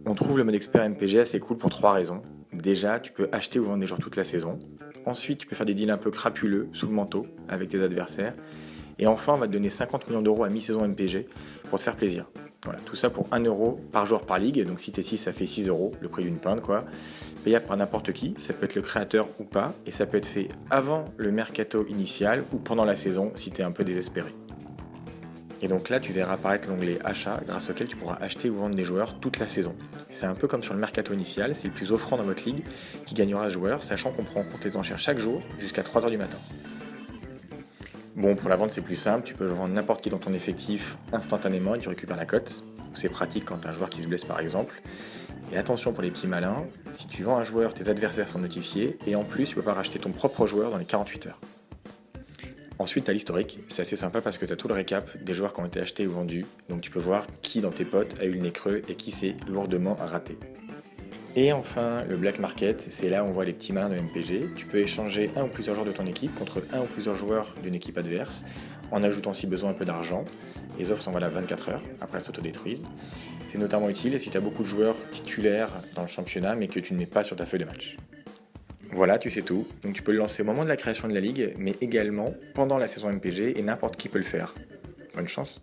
On trouve le mode expert MPG assez cool pour 3 raisons. Déjà, tu peux acheter ou vendre des joueurs toute la saison. Ensuite, tu peux faire des deals un peu crapuleux sous le manteau avec tes adversaires. Et enfin, on va te donner 50 millions d'euros à mi-saison MPG pour te faire plaisir. Voilà, tout ça pour 1 euro par joueur par ligue. Donc si t'es 6, ça fait 6 euros, le prix d'une pinte quoi. Payable par n'importe qui, ça peut être le créateur ou pas. Et ça peut être fait avant le mercato initial ou pendant la saison si t'es un peu désespéré. Et donc là, tu verras apparaître l'onglet achat grâce auquel tu pourras acheter ou vendre des joueurs toute la saison. C'est un peu comme sur le mercato initial, c'est le plus offrant dans votre ligue qui gagnera ce joueur, sachant qu'on prend en compte les enchères chaque jour jusqu'à 3h du matin. Bon, pour la vente, c'est plus simple, tu peux vendre n'importe qui dans ton effectif instantanément et tu récupères la cote. C'est pratique quand tu as un joueur qui se blesse par exemple. Et attention pour les petits malins, si tu vends un joueur, tes adversaires sont notifiés et en plus, tu peux pas racheter ton propre joueur dans les 48 heures. Ensuite, tu as l'historique. C'est assez sympa parce que tu as tout le récap des joueurs qui ont été achetés ou vendus. Donc tu peux voir qui dans tes potes a eu le nez creux et qui s'est lourdement raté. Et enfin, le black market, c'est là où on voit les petits malins de MPG. Tu peux échanger un ou plusieurs joueurs de ton équipe contre un ou plusieurs joueurs d'une équipe adverse, en ajoutant si besoin un peu d'argent. Les offres sont valables 24 heures, après elles s'autodétruisent. C'est notamment utile si tu as beaucoup de joueurs titulaires dans le championnat mais que tu ne mets pas sur ta feuille de match. Voilà, tu sais tout. Donc tu peux le lancer au moment de la création de la ligue, mais également pendant la saison MPG et n'importe qui peut le faire. Bonne chance.